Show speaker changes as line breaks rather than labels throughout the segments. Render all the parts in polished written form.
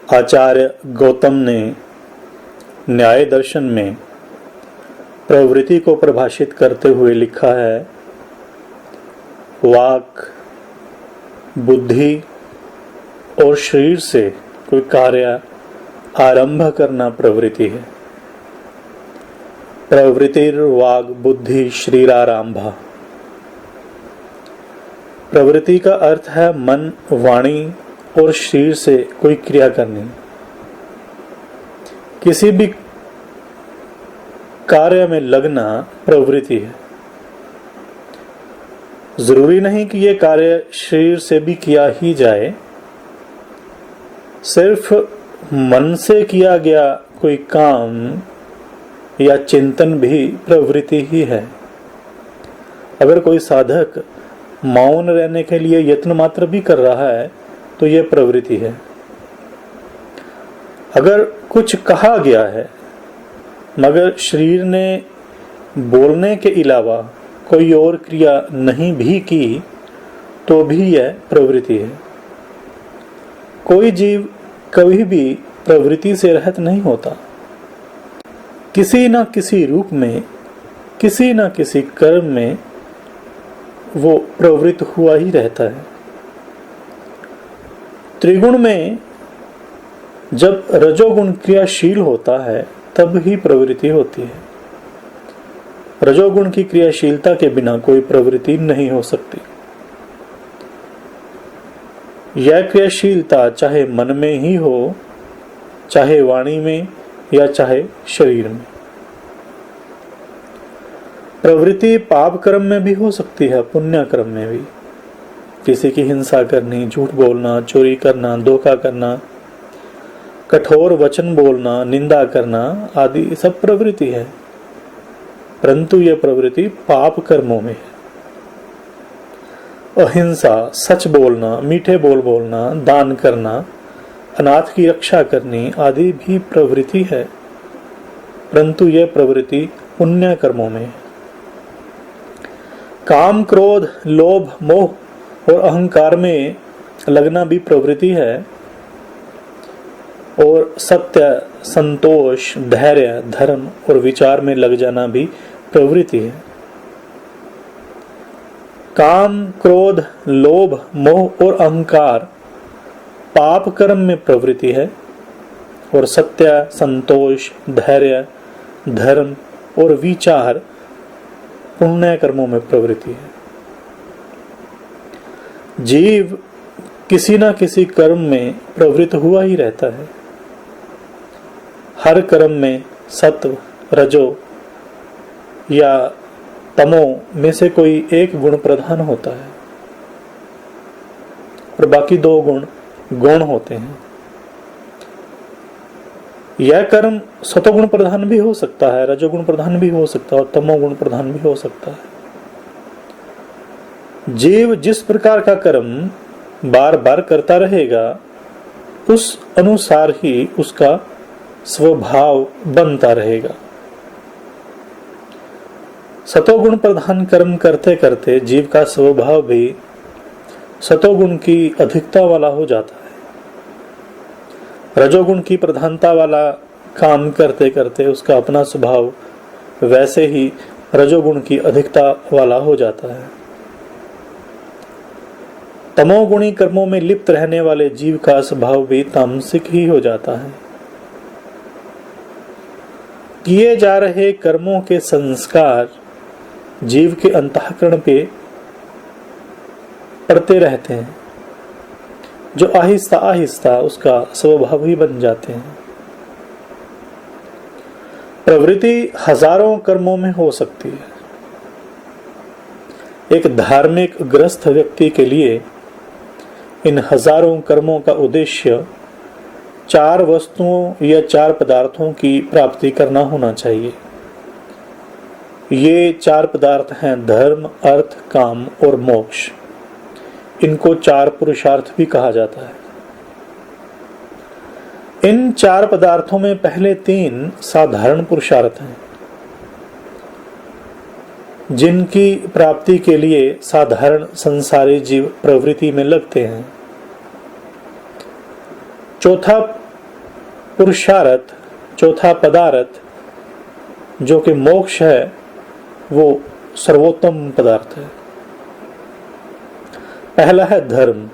आचार्य गौतम ने न्याय दर्शन में प्रवृत्ति को परिभाषित करते हुए लिखा है, वाक, बुद्धि और शरीर से कोई कार्य आरंभ करना प्रवृत्ति है। प्रवृत्तिर वाग बुद्धि शरीरारंभा। प्रवृत्ति का अर्थ है मन, वाणी और शरीर से कोई क्रिया करनी। किसी भी कार्य में लगना प्रवृत्ति है। जरूरी नहीं कि यह कार्य शरीर से भी किया ही जाए। सिर्फ मन से किया गया कोई काम या चिंतन भी प्रवृत्ति ही है। अगर कोई साधक मौन रहने के लिए यत्न मात्र भी कर रहा है तो यह प्रवृत्ति है। अगर कुछ कहा गया है मगर शरीर ने बोलने के अलावा कोई और क्रिया नहीं भी की तो भी यह प्रवृत्ति है। कोई जीव कभी भी प्रवृत्ति से रहित नहीं होता। किसी न किसी रूप में, किसी न किसी कर्म में वो प्रवृत्त हुआ ही रहता है। त्रिगुण में जब रजोगुण क्रियाशील होता है तब ही प्रवृत्ति होती है। रजोगुण की क्रियाशीलता के बिना कोई प्रवृत्ति नहीं हो सकती। यह क्रियाशीलता चाहे मन में ही हो, चाहे वाणी में या चाहे शरीर में। प्रवृत्ति पाप कर्म में भी हो सकती है, पुण्य कर्म में भी। किसी की हिंसा करनी, झूठ बोलना, चोरी करना, धोखा करना, कठोर वचन बोलना, निंदा करना आदि सब प्रवृत्ति है। परंतु यह प्रवृत्ति पाप कर्मों में है। अहिंसा, सच बोलना, मीठे बोल बोलना, दान करना, अनाथ की रक्षा करनी आदि भी प्रवृत्ति है। परंतु यह प्रवृत्ति पुण्य कर्मों में है। काम, क्रोध, लोभ, मोह और अहंकार में लगना भी प्रवृत्ति है। और सत्य, संतोष, धैर्य, धर्म और विचार में लग जाना भी प्रवृत्ति है। काम, क्रोध, लोभ, मोह और अहंकार पाप कर्म में प्रवृत्ति है और सत्य, संतोष, धैर्य, धर्म और विचार पुण्य कर्मों में प्रवृत्ति है। जीव किसी न किसी कर्म में प्रवृत्त हुआ ही रहता है। हर कर्म में सत्व, रजो या तमो में से कोई एक गुण प्रधान होता है और बाकी दो गुण गौण होते हैं। यह कर्म सतोगुण प्रधान भी हो सकता है, रजोगुण प्रधान भी हो सकता है और तमोगुण प्रधान भी हो सकता है। जीव जिस प्रकार का कर्म बार बार करता रहेगा उस अनुसार ही उसका स्वभाव बनता रहेगा। सतोगुण प्रधान कर्म करते करते जीव का स्वभाव भी सतोगुण की अधिकता वाला हो जाता है। रजोगुण की प्रधानता वाला काम करते करते उसका अपना स्वभाव वैसे ही रजोगुण की अधिकता वाला हो जाता है। तमोगुणी कर्मों में लिप्त रहने वाले जीव का स्वभाव भी तामसिक ही हो जाता है। किए जा रहे कर्मों के संस्कार जीव के अंतःकरण पे पड़ते रहते हैं, जो आहिस्ता आहिस्ता उसका स्वभाव ही बन जाते हैं। प्रवृत्ति हजारों कर्मों में हो सकती है। एक धार्मिक ग्रस्त व्यक्ति के लिए इन हजारों कर्मों का उद्देश्य 4 वस्तुओं या 4 पदार्थों की प्राप्ति करना होना चाहिए। ये 4 पदार्थ हैं धर्म, अर्थ, काम और मोक्ष। इनको 4 पुरुषार्थ भी कहा जाता है। इन 4 पदार्थों में पहले 3 साधारण पुरुषार्थ हैं, जिनकी प्राप्ति के लिए साधारण संसारी जीव प्रवृत्ति में लगते हैं। चौथा पुरुषार्थ, चौथा पदार्थ जो कि मोक्ष है, वो सर्वोत्तम पदार्थ है। पहला है धर्म।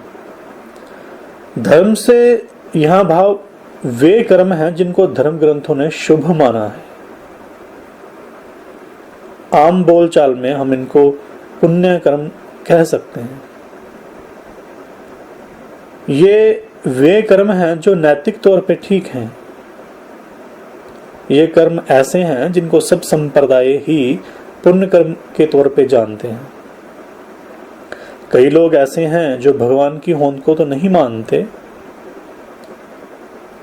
धर्म से यहां भाव वे कर्म हैं जिनको धर्म ग्रंथों ने शुभ माना है। आम बोलचाल में हम इनको पुण्य कर्म कह सकते हैं। ये वे कर्म हैं जो नैतिक तौर पे ठीक हैं। ये कर्म ऐसे हैं जिनको सब संप्रदाय ही पुण्य कर्म के तौर पे जानते हैं। कई लोग ऐसे हैं जो भगवान की होंद को तो नहीं मानते,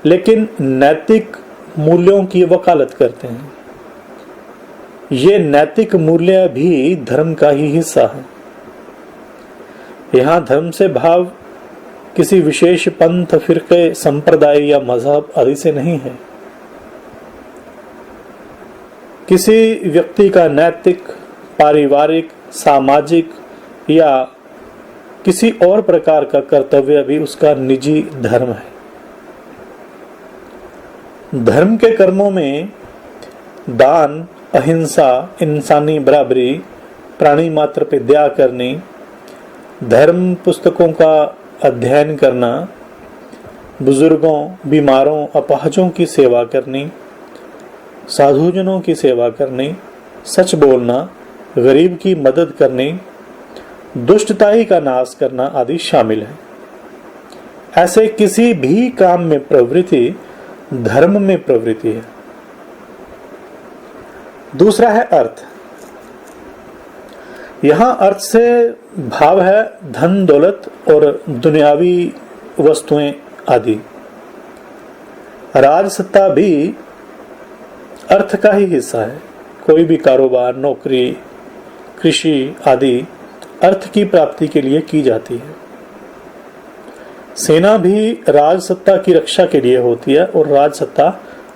लेकिन नैतिक मूल्यों की वकालत करते हैं। ये नैतिक मूल्य भी धर्म का ही हिस्सा है। यहां धर्म से भाव किसी विशेष पंथ, फिरके, संप्रदाय या मजहब आदि से नहीं है। किसी व्यक्ति का नैतिक, पारिवारिक, सामाजिक या किसी और प्रकार का कर्तव्य भी उसका निजी धर्म है। धर्म के कर्मों में दान, अहिंसा, इंसानी बराबरी, प्राणी मात्र पे दया करनी, धर्म पुस्तकों का अध्ययन करना, बुजुर्गों, बीमारों, अपाहजों की सेवा करनी, साधुजनों की सेवा करनी, सच बोलना, गरीब की मदद करनी, दुष्टताई का नाश करना आदि शामिल है। ऐसे किसी भी काम में प्रवृत्ति धर्म में प्रवृत्ति है। दूसरा है अर्थ। यहां अर्थ से भाव है धन, दौलत और दुनियावी वस्तुएं आदि। राजसत्ता भी अर्थ का ही हिस्सा है। कोई भी कारोबार, नौकरी, कृषि आदि अर्थ की प्राप्ति के लिए की जाती है। सेना भी राजसत्ता की रक्षा के लिए होती है और राजसत्ता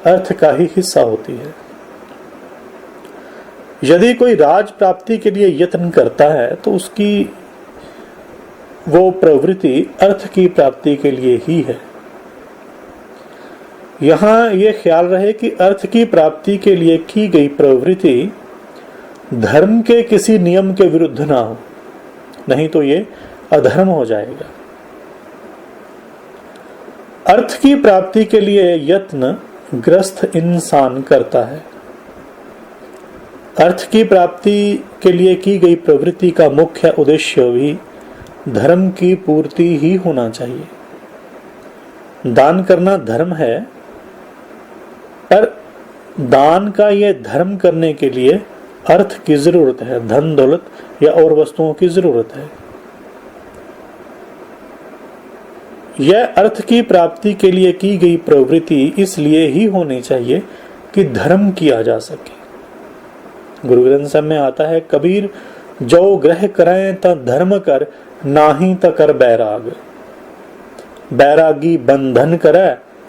अर्थ का ही हिस्सा होती है। यदि कोई राज प्राप्ति के लिए यत्न करता है तो उसकी वो प्रवृत्ति अर्थ की प्राप्ति के लिए ही है। यहां यह ख्याल रहे कि अर्थ की प्राप्ति के लिए की गई प्रवृत्ति धर्म के किसी नियम के विरुद्ध ना हो, नहीं तो ये अधर्म हो जाएगा। अर्थ की प्राप्ति के लिए यत्न ग्रस्त इंसान करता है। अर्थ की प्राप्ति के लिए की गई प्रवृत्ति का मुख्य उद्देश्य भी धर्म की पूर्ति ही होना चाहिए। दान करना धर्म है, पर दान का यह धर्म करने के लिए अर्थ की जरूरत है, धन, दौलत या और वस्तुओं की जरूरत है। यह अर्थ की प्राप्ति के लिए की गई प्रवृत्ति इसलिए ही होनी चाहिए कि धर्म किया जा सके। गुरु ग्रंथ साहब में आता है, कबीर जो ग्रह करें ता धर्म कर, नाही ता कर बैराग। बैरागी बंधन करे,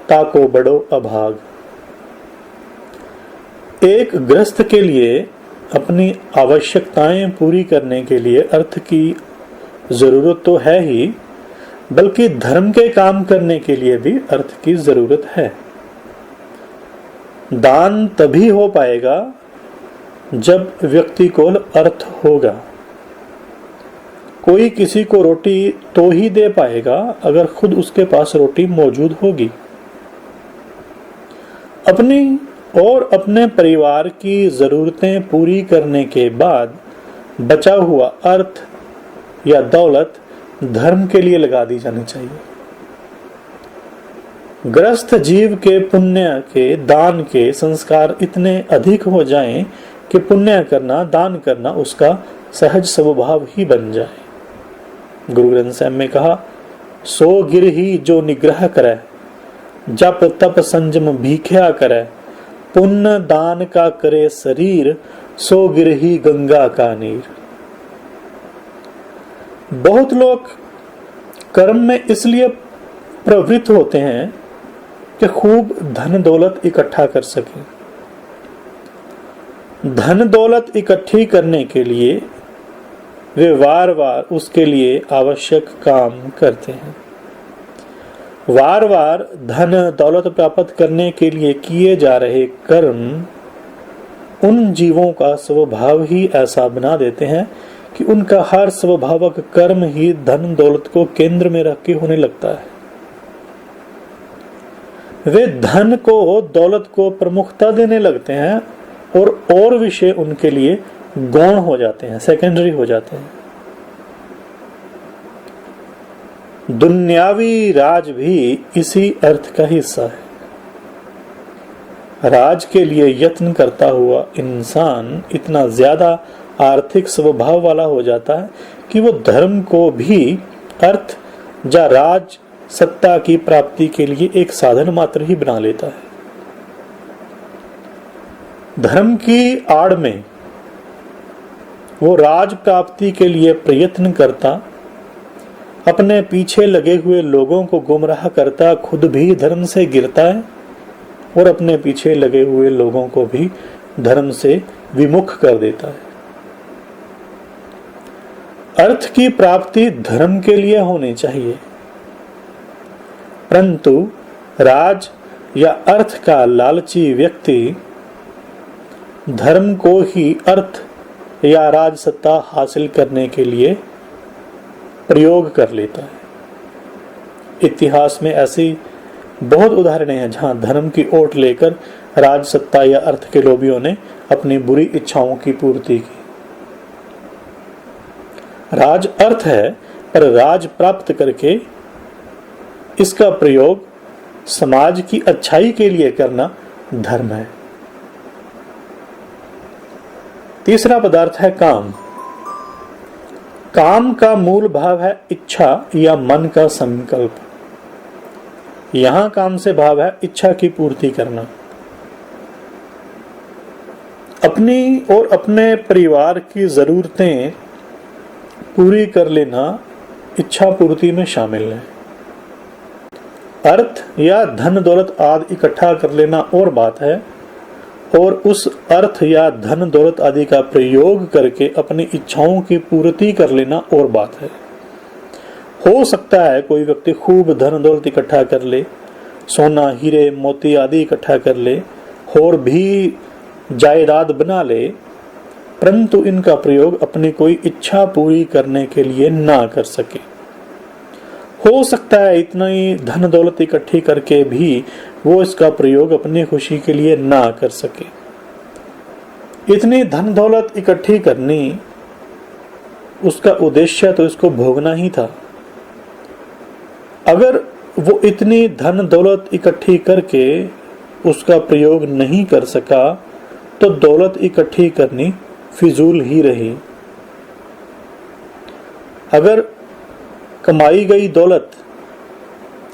ताको बड़ो अभाग। एक गृहस्थ के लिए अपनी आवश्यकताएं पूरी करने के लिए अर्थ की जरूरत तो है ही, बल्कि धर्म के काम करने के लिए भी अर्थ की जरूरत है। दान तभी हो पाएगा जब व्यक्ति को अर्थ होगा। कोई किसी को रोटी तो ही दे पाएगा अगर खुद उसके पास रोटी मौजूद होगी। अपनी और अपने परिवार की जरूरतें पूरी करने के बाद बचा हुआ अर्थ या दौलत धर्म के लिए लगा दी जानी चाहिए। ग्रस्त जीव के पुण्य के, दान के संस्कार इतने अधिक हो जाएं कि पुण्य करना, दान करना उसका सहज स्वभाव ही बन जाए। गुरु ग्रंथ साहब में कहा, सो गिर ही जो निग्रह करे, जप तप संयम भीख्या करे, पुण्य दान का करे शरीर, सो गिर ही गंगा का नीर। बहुत लोग कर्म में इसलिए प्रवृत्त होते हैं कि खूब धन दौलत इकट्ठा कर सकें। धन दौलत इकट्ठी करने के लिए वे वार वार उसके लिए आवश्यक काम करते हैं। बार बार धन दौलत प्राप्त करने के लिए किए जा रहे कर्म उन जीवों का स्वभाव ही ऐसा बना देते हैं कि उनका हर स्वभावक कर्म ही धन दौलत को केंद्र में रख के होने लगता है। वे धन को दौलत को प्रमुखता देने लगते हैं और विषय उनके लिए गौण हो जाते हैं, सेकेंडरी हो जाते हैं। दुनियावी राज भी इसी अर्थ का हिस्सा है। राज के लिए यत्न करता हुआ इंसान इतना ज्यादा आर्थिक स्वभाव वाला हो जाता है कि वो धर्म को भी अर्थ या राज सत्ता की प्राप्ति के लिए एक साधन मात्र ही बना लेता है। धर्म की आड़ में वो राज प्राप्ति के लिए प्रयत्न करता, अपने पीछे लगे हुए लोगों को गुमराह करता, खुद भी धर्म से गिरता है और अपने पीछे लगे हुए लोगों को भी धर्म से विमुख कर देता है। अर्थ की प्राप्ति धर्म के लिए होनी चाहिए, परंतु राज या अर्थ का लालची व्यक्ति धर्म को ही अर्थ या राज सत्ता हासिल करने के लिए प्रयोग कर लेता है। इतिहास में ऐसी बहुत उदाहरणें हैं जहां धर्म की ओट लेकर राज सत्ता या अर्थ के लोभियों ने अपनी बुरी इच्छाओं की पूर्ति की। राज अर्थ है, पर राज प्राप्त करके इसका प्रयोग समाज की अच्छाई के लिए करना धर्म है। तीसरा पदार्थ है काम। काम का मूल भाव है इच्छा या मन का संकल्प। यहां काम से भाव है इच्छा की पूर्ति करना। अपनी और अपने परिवार की जरूरतें पूरी कर लेना इच्छा पूर्ति में शामिल है। अर्थ या धन दौलत आदि इकट्ठा कर लेना और बात है, और उस अर्थ या धन दौलत आदि का प्रयोग करके अपनी इच्छाओं की पूर्ति कर लेना और बात है। हो सकता है कोई व्यक्ति खूब धन दौलत इकट्ठा कर ले, सोना हीरे मोती आदि इकट्ठा कर ले और भी जायदाद बना ले, परंतु इनका प्रयोग अपनी कोई इच्छा पूरी करने के लिए ना कर सके। हो सकता है इतना ही धन दौलत इकट्ठी करके भी वो इसका प्रयोग अपनी खुशी के लिए ना कर सके। इतनी धन दौलत इकट्ठी करनी, उसका उद्देश्य तो इसको भोगना ही था। अगर वो इतनी धन दौलत इकट्ठी करके उसका प्रयोग नहीं कर सका तो दौलत इकट्ठी करनी फिजूल ही रही। अगर कमाई गई दौलत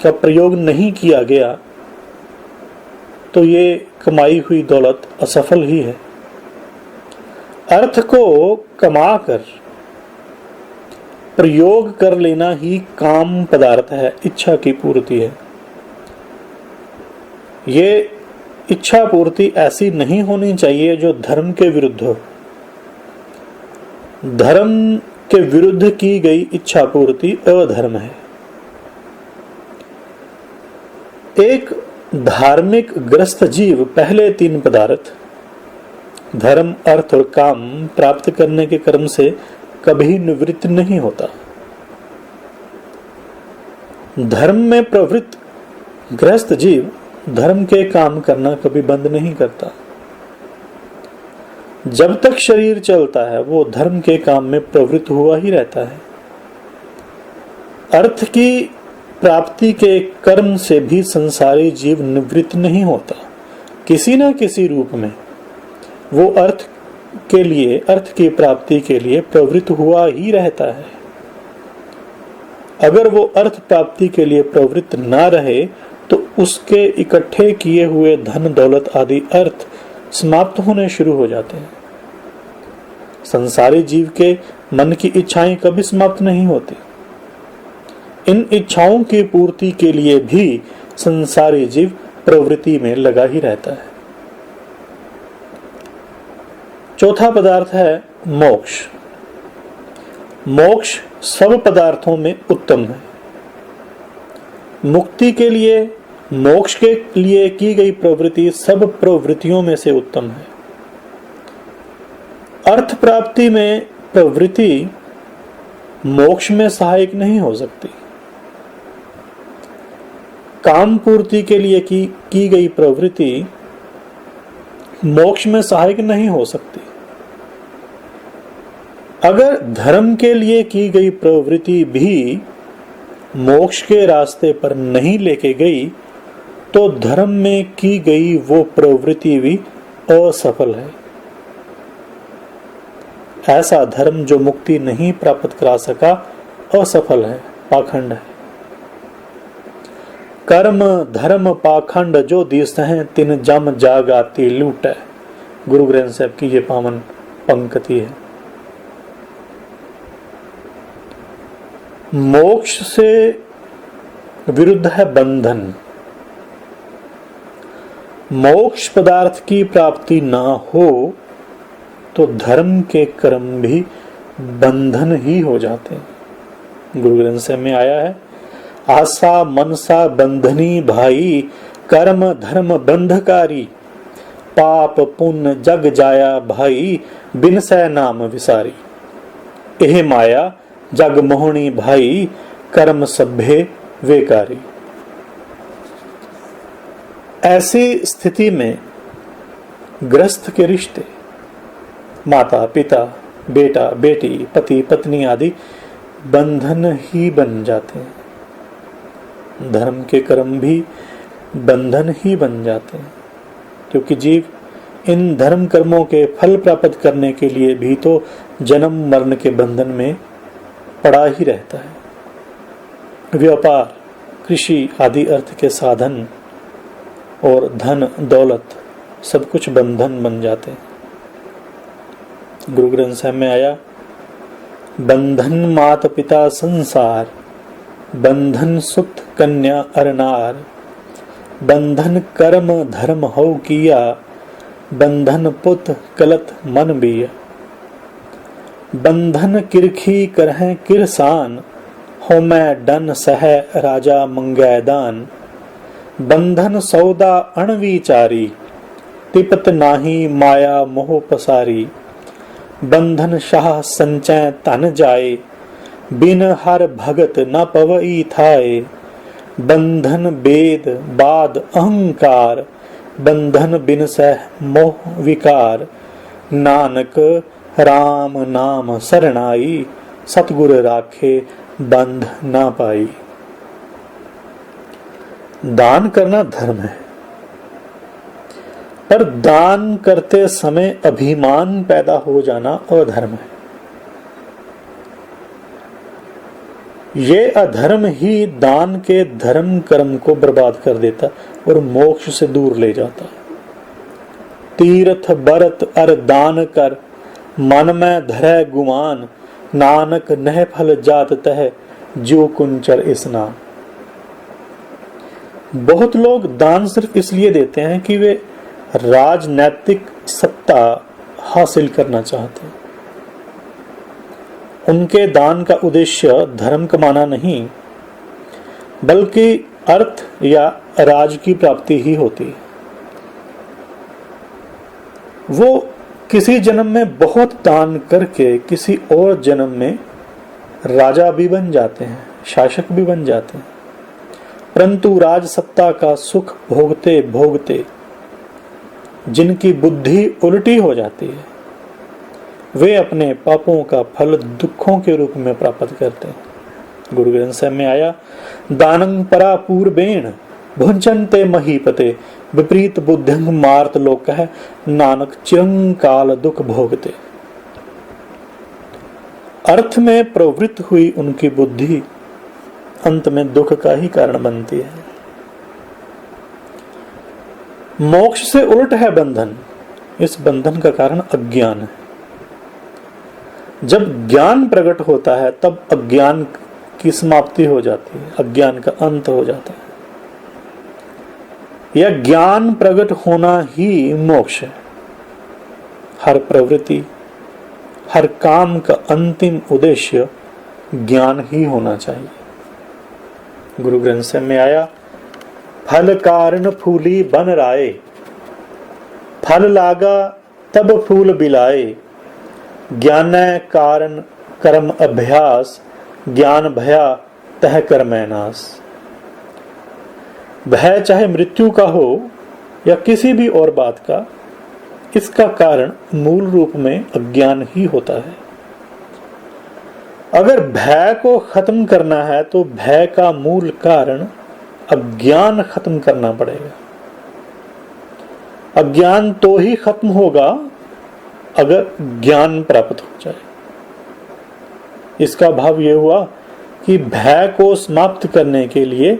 का प्रयोग नहीं किया गया तो ये कमाई हुई दौलत असफल ही है। अर्थ को कमाकर प्रयोग कर लेना ही काम पदार्थ है, इच्छा की पूर्ति है। ये इच्छा पूर्ति ऐसी नहीं होनी चाहिए जो धर्म के विरुद्ध हो। धर्म के विरुद्ध की गई इच्छा पूर्ति अधर्म है। एक धार्मिक ग्रस्त जीव पहले तीन पदार्थ धर्म अर्थ और काम प्राप्त करने के कर्म से कभी निवृत्त नहीं होता। धर्म में प्रवृत्त गृहस्थ जीव धर्म के काम करना कभी बंद नहीं करता। जब तक शरीर चलता है वो धर्म के काम में प्रवृत्त हुआ ही रहता है। अर्थ की प्राप्ति के कर्म से भी संसारी जीव निवृत्त नहीं होता। किसी न किसी रूप में वो अर्थ की प्राप्ति के लिए प्रवृत्त हुआ ही रहता है। अगर वो अर्थ प्राप्ति के लिए प्रवृत्त ना रहे तो उसके इकट्ठे किए हुए धन दौलत आदि अर्थ समाप्त होने शुरू हो जाते हैं। संसारी जीव के मन की इच्छाएं कभी समाप्त नहीं होती। इन इच्छाओं की पूर्ति के लिए भी संसारी जीव प्रवृत्ति में लगा ही रहता है। चौथा पदार्थ है मोक्ष। मोक्ष सब पदार्थों में उत्तम है। मुक्ति के लिए, मोक्ष के लिए की गई प्रवृत्ति सब प्रवृत्तियों में से उत्तम है। अर्थ प्राप्ति में प्रवृत्ति मोक्ष में सहायक नहीं हो सकती। काम पूर्ति के लिए की गई प्रवृत्ति मोक्ष में सहायक नहीं हो सकती। अगर धर्म के लिए की गई प्रवृत्ति भी मोक्ष के रास्ते पर नहीं लेके गई तो धर्म में की गई वो प्रवृत्ति भी असफल है। ऐसा धर्म जो मुक्ति नहीं प्राप्त करा सका असफल है, पाखंड है। कर्म धर्म पाखंड जो दिस हैं तिन जम जागाती लूट है। गुरु ग्रंथ साहब की ये पावन पंक्ति है। मोक्ष से विरुद्ध है बंधन। मोक्ष पदार्थ की प्राप्ति ना हो तो धर्म के कर्म भी बंधन ही हो जाते हैं। गुरु ग्रंथ साहब में आया है, आशा मनसा बंधनी भाई, कर्म धर्म बंधकारी, पाप पुण्य जग जाया भाई, बिन सै नाम विसारी। एह माया जग मोहनी भाई, कर्म सभ्य वेकारी। ऐसी स्थिति में गृहस्थ के रिश्ते, माता पिता बेटा बेटी पति पत्नी आदि बंधन ही बन जाते हैं। धर्म के कर्म भी बंधन ही बन जाते हैं, क्योंकि जीव इन धर्म कर्मों के फल प्राप्त करने के लिए भी तो जन्म मरण के बंधन में पड़ा ही रहता है। व्यापार कृषि आदि अर्थ के साधन और धन दौलत सब कुछ बंधन बन जाते हैं। गुरु ग्रंथ साहब में आया, बंधन मात पिता संसार, बंधन सुत कन्या अरनार, बंधन कर्म धर्म हो किया, बंधन पुत कलत मन बिया। बंधन किरखी करह किरसान, हो मैं डन सह राजा मंगैदान। बंधन सौदा अणविचारी, तिपत नाही माया मोह पसारी। बंधन शाह संचय तन जाए, बिन हर भगत न पवई थाए। बंधन वेद बाद अहंकार, बंधन बिन सह मोह विकार। नानक राम नाम सरणाई, सतगुर राखे बंध ना पाई। दान करना धर्म है, पर दान करते समय अभिमान पैदा हो जाना अधर्म है। ये अधर्म ही दान के धर्म कर्म को बर्बाद कर देता और मोक्ष से दूर ले जाता। तीर्थ बरत अर दान कर, मन में धरै गुमान। नानक नह फल जात तह, जो कुंचर स्नान। बहुत लोग दान सिर्फ इसलिए देते हैं कि वे राजनैतिक सत्ता हासिल करना चाहते हैं। उनके दान का उद्देश्य धर्म कमाना नहीं, बल्कि अर्थ या राज की प्राप्ति ही होती है। वो किसी जन्म में बहुत दान करके किसी और जन्म में राजा भी बन जाते हैं, शासक भी बन जाते हैं, परंतु राज सत्ता का सुख भोगते भोगते जिनकी बुद्धि उल्टी हो जाती है, वे अपने पापों का फल दुखों के रूप में प्राप्त करते हैं। गुरु ग्रंथ साहब में आया, दानं परा पूर्वेण भुंजन्ते महीपते, विपरीत बुद्धिं मार्त लोकः, नानक चिरंकाल दुख भोगते। अर्थ में प्रवृत्त हुई उनकी बुद्धि अंत में दुख का ही कारण बनती है। मोक्ष से उल्ट है बंधन। इस बंधन का कारण अज्ञान है। जब ज्ञान प्रकट होता है तब अज्ञान की समाप्ति हो जाती है, अज्ञान का अंत हो जाता है। यह ज्ञान प्रकट होना ही मोक्ष है। हर प्रवृत्ति, हर काम का अंतिम उद्देश्य ज्ञान ही होना चाहिए। गुरु ग्रंथ साहिब में आया, फल कारण फूली बन राय, फल लागा तब फूल बिलाए, ज्ञान कारण कर्म अभ्यास, ज्ञान भया तह कर्मै नास। भय चाहे मृत्यु का हो या किसी भी और बात का, इसका कारण मूल रूप में अज्ञान ही होता है। अगर भय को खत्म करना है तो भय का मूल कारण अज्ञान खत्म करना पड़ेगा। अज्ञान तो ही खत्म होगा अगर ज्ञान प्राप्त हो जाए। इसका भाव यह हुआ कि भय को समाप्त करने के लिए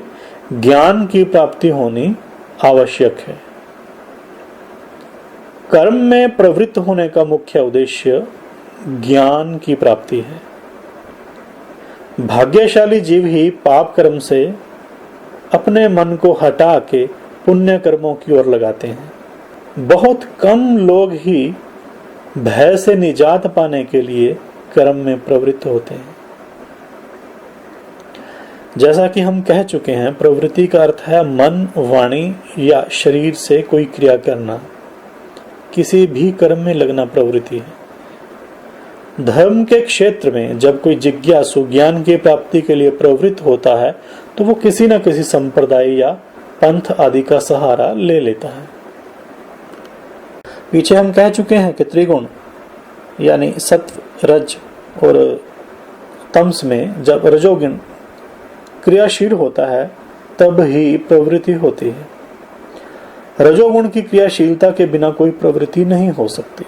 ज्ञान की प्राप्ति होनी आवश्यक है। कर्म में प्रवृत्त होने का मुख्य उद्देश्य ज्ञान की प्राप्ति है। भाग्यशाली जीव ही पाप कर्म से अपने मन को हटा के पुण्य कर्मों की ओर लगाते हैं। बहुत कम लोग ही भय से निजात पाने के लिए कर्म में प्रवृत्त होते हैं। जैसा कि हम कह चुके हैं, प्रवृत्ति का अर्थ है मन, वाणी या शरीर से कोई क्रिया करना। किसी भी कर्म में लगना प्रवृत्ति है। धर्म के क्षेत्र में जब कोई जिज्ञासु ज्ञान की प्राप्ति के लिए प्रवृत्त होता है तो वो किसी न किसी संप्रदाय या पंथ आदि का सहारा ले लेता है। पीछे हम कह चुके हैं कि त्रिगुण यानी सत्व, रज और तमस में जब रजोगुण क्रियाशील होता है तब ही प्रवृत्ति होती है। रजोगुण की क्रियाशीलता के बिना कोई प्रवृत्ति नहीं हो सकती।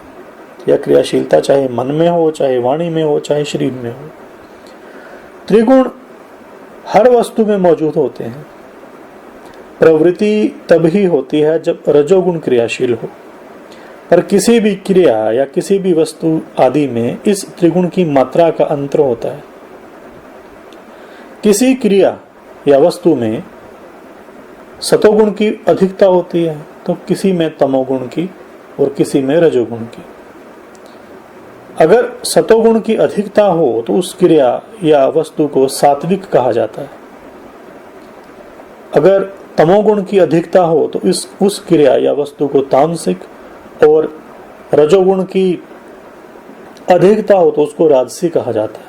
यह क्रियाशीलता चाहे मन में हो, चाहे वाणी में हो, चाहे शरीर में हो। त्रिगुण हर वस्तु में मौजूद होते हैं। प्रवृत्ति तभी होती है जब रजोगुण क्रियाशील हो। पर किसी भी क्रिया या किसी भी वस्तु आदि में इस त्रिगुण की मात्रा का अंतर होता है। किसी क्रिया या वस्तु में सतोगुण की अधिकता होती है तो किसी में तमोगुण की और किसी में रजोगुण की। अगर सतोगुण की अधिकता हो तो उस क्रिया या वस्तु को सात्विक कहा जाता है। अगर तमोगुण की अधिकता हो तो उस क्रिया या वस्तु को तामसिक, और रजोगुण की अधिकता हो तो उसको राजसी कहा जाता है।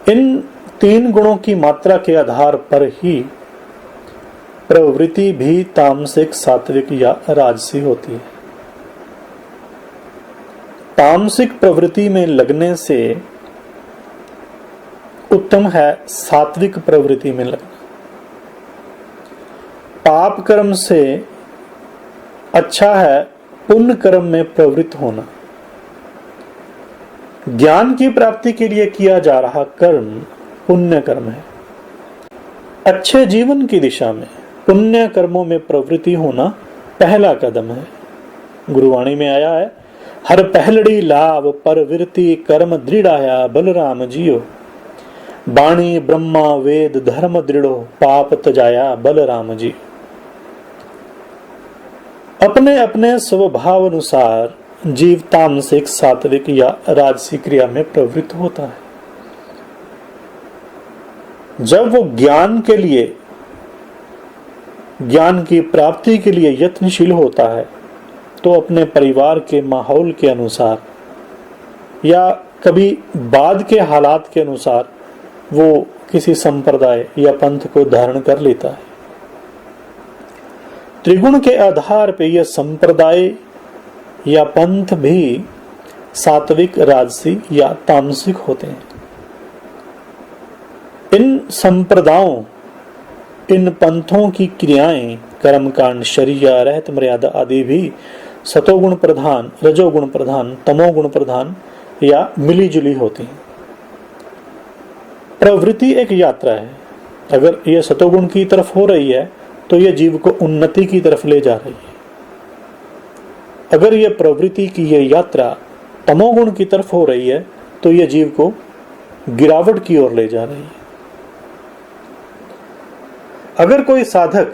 इन तीन गुणों की मात्रा के आधार पर ही प्रवृत्ति भी तामसिक, सात्विक या राजसी होती है। तामसिक प्रवृत्ति में लगने से उत्तम है सात्विक प्रवृत्ति में लगना। पाप कर्म से अच्छा है पुण्य कर्म में प्रवृत्त होना। ज्ञान की प्राप्ति के लिए किया जा रहा कर्म पुण्य कर्म है। अच्छे जीवन की दिशा में पुण्य कर्मों में प्रवृत्ति होना पहला कदम है। गुरुवाणी में आया है, हर पहलड़ी लाभ परवृत्ति कर्म दृढ़ाया बलराम जियो, बाणी ब्रह्मा वेद धर्म दृढ़ो पाप तजाया बलराम जी। अपने अपने स्वभाव अनुसार जीव तामसिक, सात्विक या राजसी क्रिया में प्रवृत्त होता है। जब वो ज्ञान के लिए, ज्ञान की प्राप्ति के लिए यत्नशील होता है तो अपने परिवार के माहौल के अनुसार या कभी बाद के हालात के अनुसार वो किसी संप्रदाय या पंथ को धारण कर लेता है। त्रिगुण के आधार पर यह संप्रदाय या पंथ भी सात्विक, राजसी या तामसिक होते हैं। इन संप्रदायों, इन पंथों की क्रियाएं, कर्मकांड, शरिया, रहत मर्यादा आदि भी सतोगुण प्रधान, रजोगुण प्रधान, तमोगुण प्रधान या मिलीजुली होती हैं। प्रवृत्ति एक यात्रा है। अगर यह सतोगुण की तरफ हो रही है तो यह जीव को उन्नति की तरफ ले जा रही है। अगर यह प्रवृत्ति की यह यात्रा तमोगुण की तरफ हो रही है तो यह जीव को गिरावट की ओर ले जा रही है। अगर कोई साधक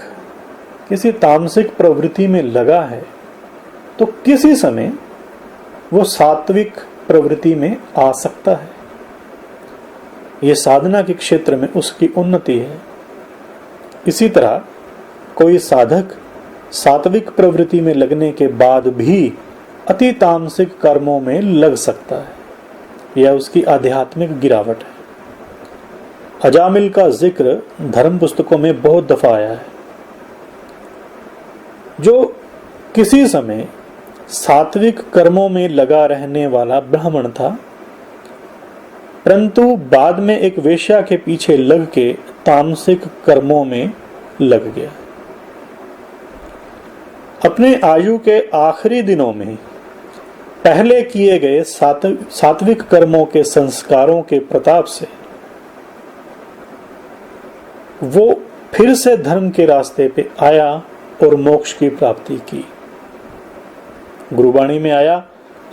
किसी तामसिक प्रवृत्ति में लगा है तो किसी समय वो सात्विक प्रवृत्ति में आ सकता है। ये साधना के क्षेत्र में उसकी उन्नति है। इसी तरह कोई साधक सात्विक प्रवृत्ति में लगने के बाद भी अति तामसिक कर्मों में लग सकता है। यह उसकी आध्यात्मिक गिरावट है। अजामिल का जिक्र धर्म पुस्तकों में बहुत दफा आया है। जो किसी समय सात्विक कर्मों में लगा रहने वाला ब्राह्मण था, परंतु बाद में एक वेश्या के पीछे लग के तामसिक कर्मों में लग गया। अपने आयु के आखिरी दिनों में पहले किए गए सात्विक कर्मों के संस्कारों के प्रताप से वो फिर से धर्म के रास्ते पे आया और मोक्ष की प्राप्ति की। गुरुवाणी में आया,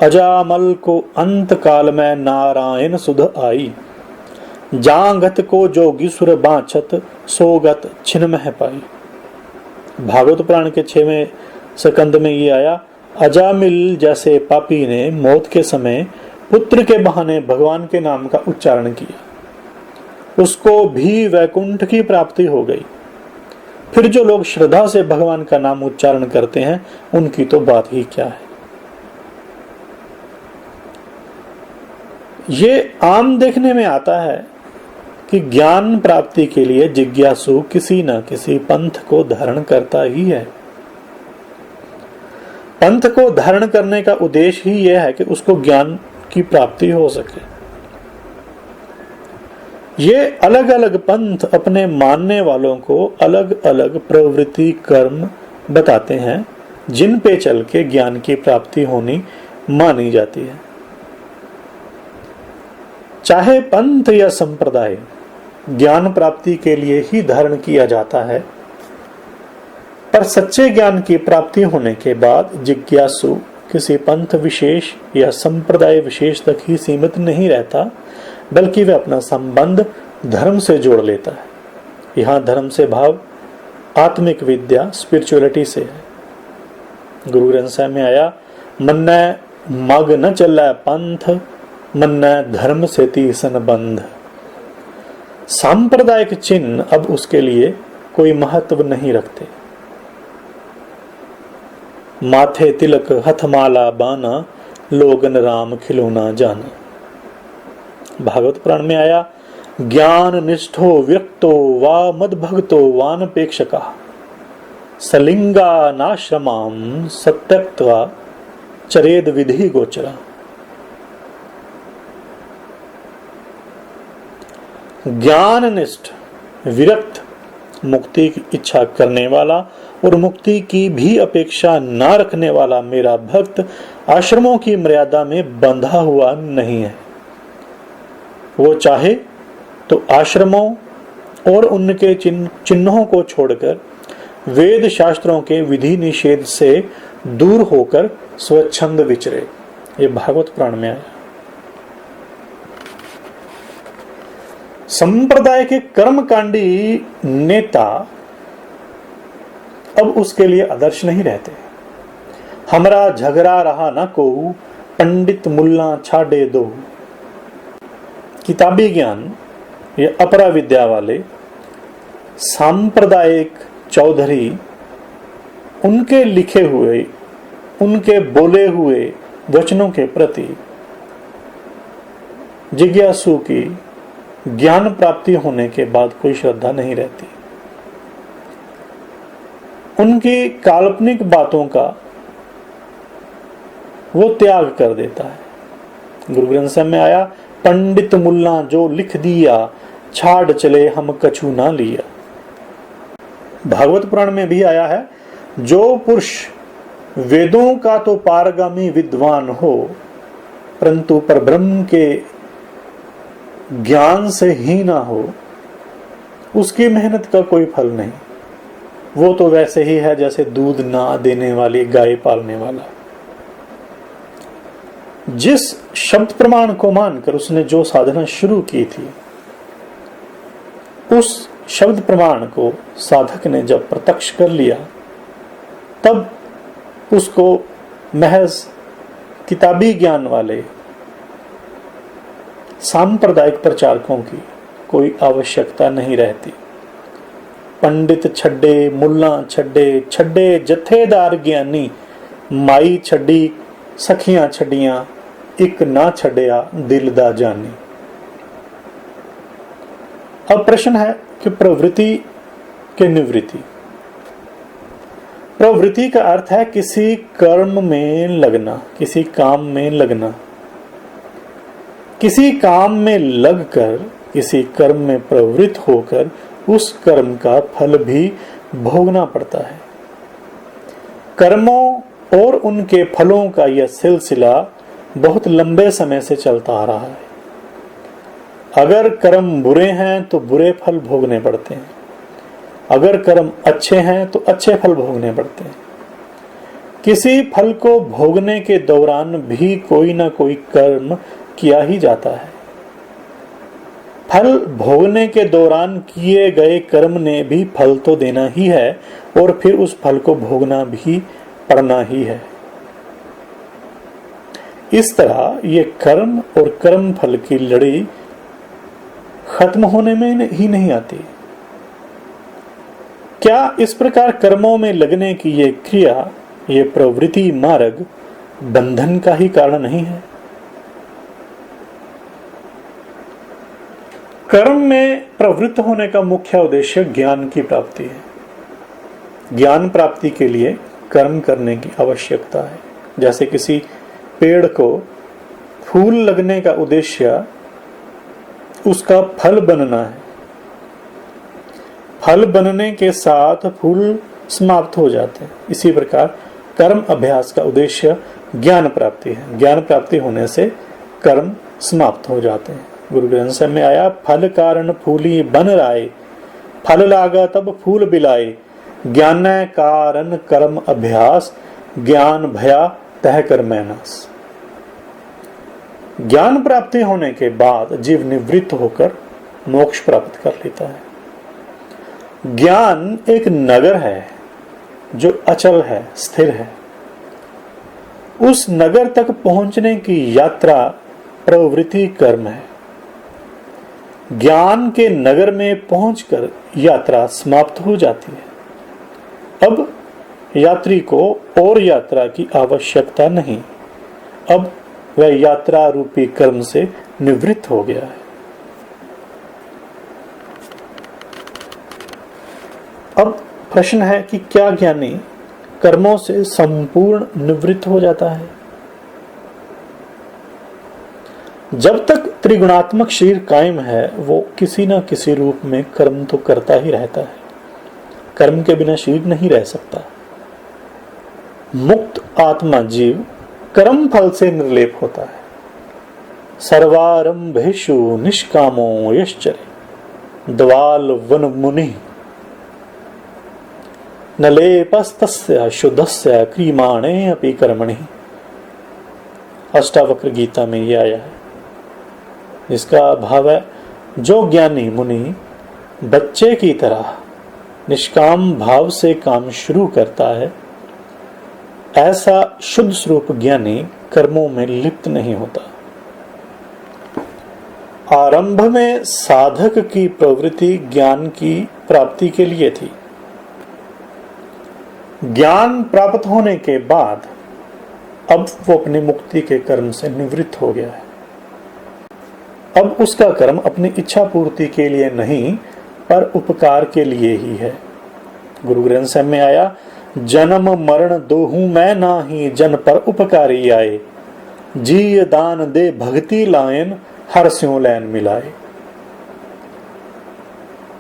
अजामल को अंत काल में नारायण सुध आई, जांगत को जोगी सुर बाँचत सोगत छिन मह पाई। भागवत पुराण के 6वें स्कंद में ये आया, अजामिल जैसे पापी ने मौत के समय पुत्र के बहाने भगवान के नाम का उच्चारण किया, उसको भी वैकुंठ की प्राप्ति हो गई। फिर जो लोग श्रद्धा से भगवान का नाम उच्चारण करते हैं उनकी तो बात ही क्या है। ये आम देखने में आता है कि ज्ञान प्राप्ति के लिए जिज्ञासु किसी न किसी पंथ को धारण करता ही है। पंथ को धारण करने का उद्देश्य ही यह है कि उसको ज्ञान की प्राप्ति हो सके। ये अलग अलग पंथ अपने मानने वालों को अलग अलग प्रवृत्ति कर्म बताते हैं जिन पे चल के ज्ञान की प्राप्ति होनी मानी जाती है। चाहे पंथ या संप्रदाय ज्ञान प्राप्ति के लिए ही धारण किया जाता है, पर सच्चे ज्ञान की प्राप्ति होने के बाद जिज्ञासु किसी पंथ विशेष या संप्रदाय विशेष तक ही सीमित नहीं रहता, बल्कि वह अपना संबंध धर्म से जोड़ लेता है। यहाँ धर्म से भाव आत्मिक विद्या स्पिरिचुअलिटी से है। गुरु ग्रंथ साहिब में आया, मन्ने मग न चलै पंथ, मन्ने धर्म से तीसन बंध। सांप्रदायिक चिन्ह अब उसके लिए कोई महत्व नहीं रखते। माथे तिलक हथमाला बाना, लोगन राम खिलौना जाना। भागवत पुराण में आया, ज्ञान निष्ठो व्यक्तो वा मद भक्तो वानपेक्षका, सलिंगा नाश्रमाम सत्यक्त्वा चरेद विधि गोचरा। ज्ञाननिष्ठ विरक्त मुक्ति की इच्छा करने वाला और मुक्ति की भी अपेक्षा न रखने वाला मेरा भक्त आश्रमों की मर्यादा में बंधा हुआ नहीं है। वो चाहे तो आश्रमों और उनके चिन्हों को छोड़कर वेद शास्त्रों के विधि निषेध से दूर होकर स्वच्छंद विचरे। ये भागवत पुराण में आया। संप्रदाय के कर्मकांडी नेता अब उसके लिए आदर्श नहीं रहते। हमरा झगड़ा रहा न को, पंडित मुल्ला छाड़े दो। किताबी ज्ञान या अपरा विद्या वाले सांप्रदायिक चौधरी उनके लिखे हुए, उनके बोले हुए वचनों के प्रति जिज्ञासु की ज्ञान प्राप्ति होने के बाद कोई श्रद्धा नहीं रहती। उनकी काल्पनिक बातों का वो त्याग कर देता है। गुरु ग्रंथ साहिब में आया, पंडित मुल्ला जो लिख दिया, छाड़ चले हम कछु ना लिया। भागवत पुराण में भी आया है, जो पुरुष वेदों का तो पारगामी विद्वान हो, परंतु परब्रह्म के ज्ञान से ही ना हो, उसकी मेहनत का कोई फल नहीं। वो तो वैसे ही है जैसे दूध ना देने वाली गाय पालने वाला। जिस शब्द प्रमाण को मानकर उसने जो साधना शुरू की थी, उस शब्द प्रमाण को साधक ने जब प्रत्यक्ष कर लिया, तब उसको महज किताबी ज्ञान वाले सांप्रदायिक प्रचारकों की कोई आवश्यकता नहीं रहती। पंडित छड्डे, मुल्ला छड्डे, छड्डे जथेदार ज्ञानी, माई छड्डी सखियां छड्डियां, एक ना छड्डिया दिल दा जानी। अब प्रश्न है कि प्रवृत्ति के निवृत्ति। प्रवृत्ति का अर्थ है किसी कर्म में लगना, किसी काम में लगना। किसी काम में लगकर, किसी कर्म में प्रवृत्त होकर उस कर्म का फल भी भोगना पड़ता है। कर्मों और उनके फलों का यह सिलसिला बहुत लंबे समय से चलता आ रहा है। अगर कर्म बुरे हैं तो बुरे फल भोगने पड़ते हैं, अगर कर्म अच्छे हैं तो अच्छे फल भोगने पड़ते हैं। किसी फल को भोगने के दौरान भी कोई ना कोई कर्म किया ही जाता है। फल भोगने के दौरान किए गए कर्म ने भी फल तो देना ही है और फिर उस फल को भोगना भी पड़ना ही है। इस तरह ये कर्म और कर्म फल की लड़ी खत्म होने में ही नहीं आती। क्या इस प्रकार कर्मों में लगने की ये क्रिया, ये प्रवृत्ति मार्ग बंधन का ही कारण नहीं है? कर्म में प्रवृत्त होने का मुख्य उद्देश्य ज्ञान की प्राप्ति है। ज्ञान प्राप्ति के लिए कर्म करने की आवश्यकता है। जैसे किसी पेड़ को फूल लगने का उद्देश्य उसका फल बनना है। फल बनने के साथ फूल समाप्त हो जाते हैं। इसी प्रकार कर्म अभ्यास का उद्देश्य ज्ञान प्राप्ति है। ज्ञान प्राप्ति होने से कर्म समाप्त हो जाते हैं। गुरु ग्रंथ साहिब में आया, फल कारण फूली बन राय, फल लागा तब फूल बिलाए, ज्ञान कारण कर्म अभ्यास, ज्ञान भया तह कर मैनास। ज्ञान प्राप्ति होने के बाद जीव निवृत्त होकर मोक्ष प्राप्त कर लेता है। ज्ञान एक नगर है जो अचल है, स्थिर है। उस नगर तक पहुंचने की यात्रा प्रवृत्ति कर्म है। ज्ञान के नगर में पहुंचकर यात्रा समाप्त हो जाती है। अब यात्री को और यात्रा की आवश्यकता नहीं। अब वह यात्रा रूपी कर्म से निवृत्त हो गया है। अब प्रश्न है कि क्या ज्ञानी कर्मों से संपूर्ण निवृत्त हो जाता है? जब तक त्रिगुणात्मक शरीर कायम है वो किसी न किसी रूप में कर्म तो करता ही रहता है। कर्म के बिना शरीर नहीं रह सकता। मुक्त आत्मा जीव कर्म फल से निर्लेप होता है। सर्वारंभेषु निष्कामो यश्चरे द्वाल वन मुनि नलेपस्तस्य शुद्धस्य क्रियमाणे अपि कर्मणि। अष्टावक्र गीता में यह आया है, जिसका भाव है जो ज्ञानी मुनि बच्चे की तरह निष्काम भाव से काम शुरू करता है, ऐसा शुद्ध स्वरूप ज्ञानी कर्मों में लिप्त नहीं होता। आरंभ में साधक की प्रवृत्ति ज्ञान की प्राप्ति के लिए थी। ज्ञान प्राप्त होने के बाद अब वो अपनी मुक्ति के कर्म से निवृत्त हो गया है। अब उसका कर्म अपनी इच्छा पूर्ति के लिए नहीं पर उपकार के लिए ही है। गुरु ग्रंथ साहिब में आया, जन्म मरण दोहू मैं नाही, जन पर उपकारी आए, जी दान दे भक्ति लायन, हर स्यों लैन मिलाए।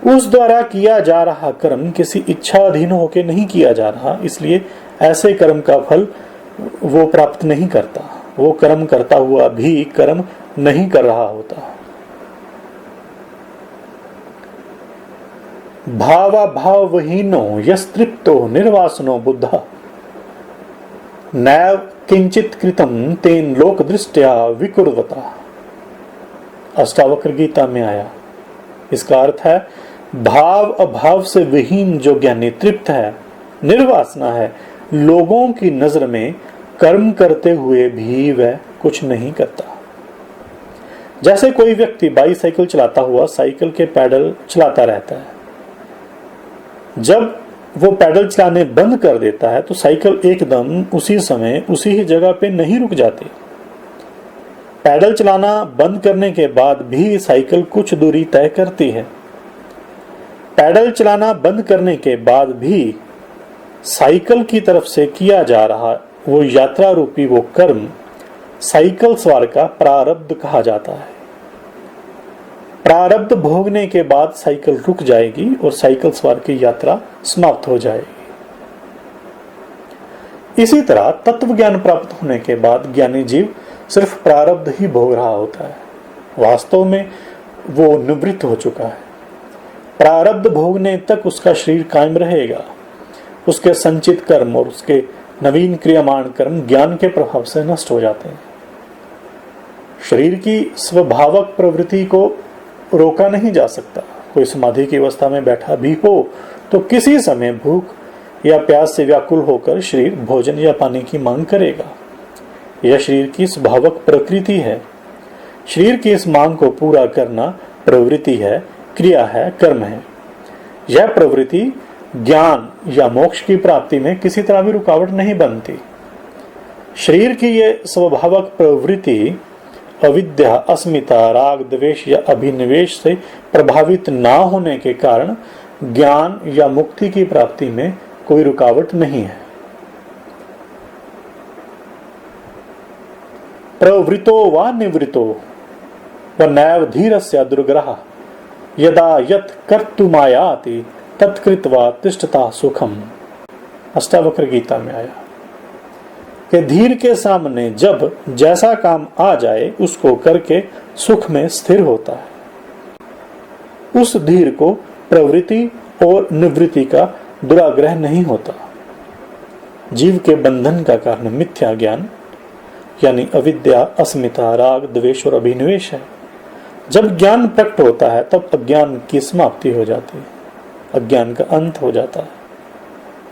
उस द्वारा किया जा रहा कर्म किसी इच्छा अधीन होकर नहीं किया जा रहा, इसलिए ऐसे कर्म का फल वो प्राप्त नहीं करता। वो कर्म करता हुआ भी कर्म नहीं कर रहा होता। भावा भावहीनो यस्तृप्तो निर्वासनो बुद्धा, नैव किंचित कृतम तेन लोक दृष्टया विकुर्वता। अष्टावक्र गीता में आया। इसका अर्थ है भाव अभाव से विहीन जो ज्ञानी तृप्त है, निर्वासना है, लोगों की नजर में कर्म करते हुए भी वह कुछ नहीं करता। जैसे कोई व्यक्ति बाईसाइकिल चलाता हुआ साइकिल के पैडल चलाता रहता है, जब वो पैडल चलाने बंद कर देता है तो साइकिल एकदम उसी समय उसी ही जगह पे नहीं रुक जाती। पैडल चलाना बंद करने के बाद भी साइकिल कुछ दूरी तय करती है। पैडल चलाना बंद करने के बाद भी साइकिल की तरफ से किया जा रहा वो यात्रा रूपी वो कर्म साइकिल सवार का प्रारब्ध कहा जाता है। प्रारब्ध भोगने के बाद साइकिल रुक जाएगी और साइकिल सवार की यात्रा समाप्त हो जाएगी। इसी तरह तत्व ज्ञान प्राप्त होने के बाद ज्ञानी जीव सिर्फ प्रारब्ध ही भोग रहा होता है, वास्तव में वो निवृत्त हो चुका है। प्रारब्ध भोगने तक उसका शरीर कायम रहेगा। उसके संचित कर्म और उसके नवीन क्रियामान कर्म ज्ञान के प्रभाव से नष्ट हो जाते हैं। शरीर की स्वभावक प्रवृत्ति को रोका नहीं जा सकता। कोई समाधि की अवस्था में बैठा भी हो तो किसी समय भूख या प्यास से व्याकुल होकर शरीर भोजन या पानी की मांग करेगा। यह शरीर की स्वभावक प्रकृति है। शरीर की इस मांग को पूरा करना प्रवृत्ति है, क्रिया है, कर्म है। यह प्रवृत्ति ज्ञान या मोक्ष की प्राप्ति में किसी तरह भी रुकावट नहीं बनती। शरीर की यह स्वभावक प्रवृत्ति अविद्या, अस्मिता, राग, द्वेष या अभिनिवेश से प्रभावित ना होने के कारण ज्ञान या मुक्ति की प्राप्ति में कोई रुकावट नहीं है। प्रवृतो वा निवृतो व नैव धीरस्य दुर्ग्रह यदा यत् कर्तुमायाति तत्कृत्वा तिष्ठता सुखम। अष्टावक्र गीता में आया कि धीर के सामने जब जैसा काम आ जाए उसको करके सुख में स्थिर होता है। उस धीर को प्रवृत्ति और निवृत्ति का दुराग्रह नहीं होता। जीव के बंधन का कारण मिथ्या ज्ञान यानी अविद्या, अस्मिता, राग, द्वेष और अभिनिवेश है। जब ज्ञान प्रकट होता है तब अज्ञान की समाप्ति हो जाती है, अज्ञान का अंत हो जाता है।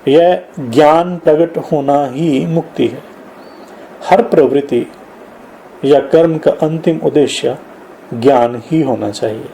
यह ज्ञान प्रकट होना ही मुक्ति है। हर प्रवृत्ति या कर्म का अंतिम उद्देश्य ज्ञान ही होना चाहिए।